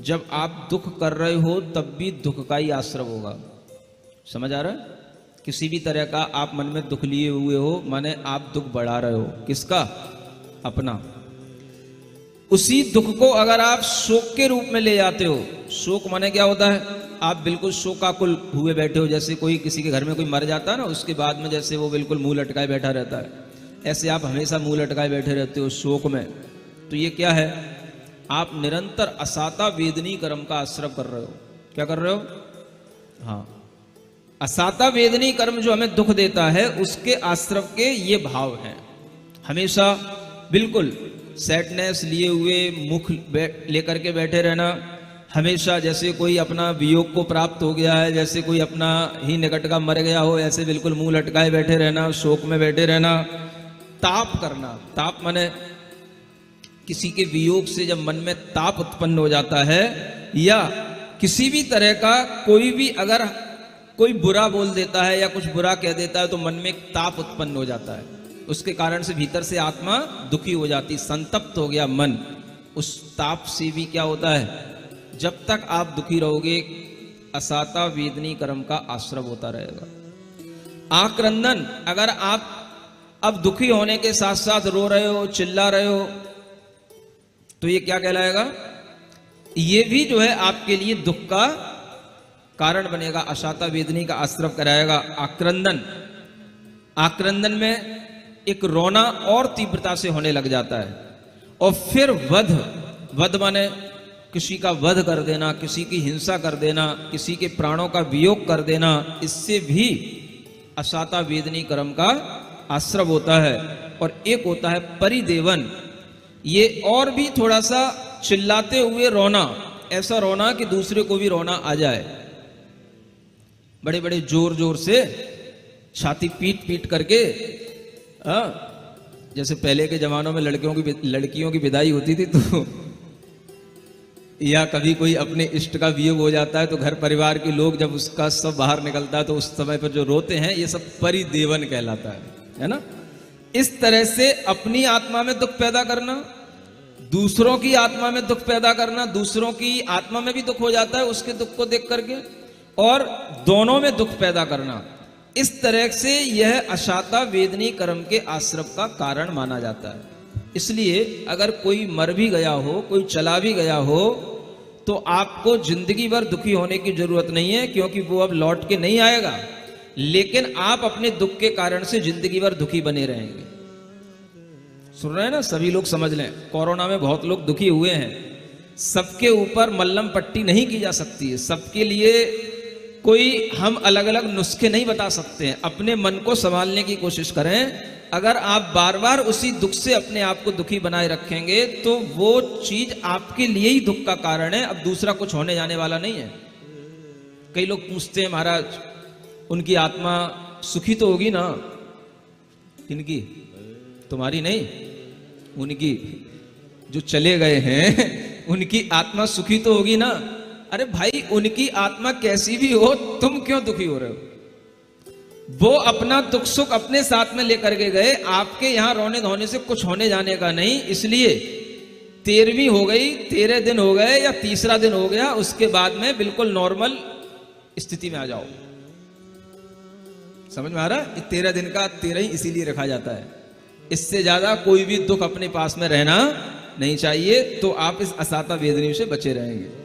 जब आप दुख कर रहे हो तब भी दुख का ही आश्रय होगा। समझ आ रहा है? किसी भी तरह का आप मन में दुख लिए हुए हो, माने आप दुख बढ़ा रहे हो। किसका? अपना। उसी दुख को अगर आप शोक के रूप में ले जाते हो, शोक माने क्या होता है? आप बिल्कुल शोकाकुल हुए बैठे हो, जैसे कोई किसी के घर में कोई मर जाता है ना, उसके बाद में जैसे वो बिल्कुल मुंह लटकाए बैठा रहता है, ऐसे आप हमेशा मुंह लटकाए बैठे रहते हो शोक में। तो ये क्या है? आप निरंतर असाता वेदनी कर्म का आश्रय कर रहे हो। क्या कर रहे हो? हाँ, असाता वेदनी कर्म जो हमें दुख देता है उसके आश्रय के ये भाव हैं। हमेशा बिल्कुल सैडनेस लिए हुए मुख लेकर के बैठे रहना, हमेशा जैसे कोई अपना वियोग को प्राप्त हो गया है, जैसे कोई अपना ही निकट का मर गया हो, ऐसे बिल्कुल मुंह लटकाए बैठे रहना, शोक में बैठे रहना। ताप करना, ताप माने किसी के वियोग से जब मन में ताप उत्पन्न हो जाता है, या किसी भी तरह का कोई भी अगर कोई बुरा बोल देता है या कुछ बुरा कह देता है तो मन में एक ताप उत्पन्न हो जाता है, उसके कारण से भीतर से आत्मा दुखी हो जाती, संतप्त हो गया मन। उस ताप से भी क्या होता है? जब तक आप दुखी रहोगे असाता वेदनी कर्म का आश्रय होता रहेगा। आक्रंदन, अगर आप अब दुखी होने के साथ साथ रो रहे हो, चिल्ला रहे हो, तो ये क्या कहलाएगा? ये भी जो है आपके लिए दुख का कारण बनेगा, असाता वेदनी का आश्रय कराएगा। आक्रंदन, आक्रंदन में एक रोना और तीव्रता से होने लग जाता है। और फिर वध, वध माने किसी का वध कर देना, किसी की हिंसा कर देना, किसी के प्राणों का वियोग कर देना, इससे भी असाता वेदनी कर्म का आश्रय होता है। और एक होता है परिदेवन, ये और भी थोड़ा सा चिल्लाते हुए रोना, ऐसा रोना कि दूसरे को भी रोना आ जाए, बड़े बड़े जोर जोर से छाती पीट पीट करके। जैसे पहले के जमानों में लड़कियों की विदाई होती थी, तो या कभी कोई अपने इष्ट का वियोग हो जाता है तो घर परिवार के लोग जब उसका सब बाहर निकलता है तो उस समय पर जो रोते हैं, ये सब परिदेवन कहलाता है ना? इस तरह से अपनी आत्मा में दुख पैदा करना, दूसरों की आत्मा में दुख पैदा करना, दूसरों की आत्मा में भी दुख हो जाता है उसके दुख को देख करके, और दोनों में दुख पैदा करना। इस तरह से यह असाता वेदनी कर्म के आश्रय का कारण माना जाता है। इसलिए अगर कोई मर भी गया हो, कोई चला भी गया हो, तो आपको जिंदगी भर दुखी होने की जरूरत नहीं है, क्योंकि वो अब लौट के नहीं आएगा। लेकिन आप अपने दुख के कारण से जिंदगी भर दुखी बने रहेंगे। सुन रहे हैं ना? सभी लोग समझ लें, कोरोना में बहुत लोग दुखी हुए हैं। सबके ऊपर मल्लम पट्टी नहीं की जा सकती है, सबके लिए कोई हम अलग अलग नुस्खे नहीं बता सकते हैं। अपने मन को संभालने की कोशिश करें। अगर आप बार बार उसी दुख से अपने आप को दुखी बनाए रखेंगे तो वो चीज आपके लिए ही दुख का कारण है, अब दूसरा कुछ होने जाने वाला नहीं है। कई लोग पूछते हैं, महाराज उनकी आत्मा सुखी तो होगी ना? किनकी? तुम्हारी नहीं, उनकी जो चले गए हैं उनकी आत्मा सुखी तो होगी ना? अरे भाई, उनकी आत्मा कैसी भी हो, तुम क्यों दुखी हो रहे हो? वो अपना दुख सुख अपने साथ में लेकर के गए, आपके यहां रोने धोने से कुछ होने जाने का नहीं। इसलिए 13वीं हो गई, 13 दिन हो गए या तीसरा दिन हो गया, उसके बाद में बिल्कुल नॉर्मल स्थिति में आ जाओ। समझ में आ रहा है? 13 दिन का 13 ही इसीलिए रखा जाता है। इससे ज्यादा कोई भी दुख अपने पास में रहना नहीं चाहिए, तो आप इस असाता वेदनी से बचे रहेंगे।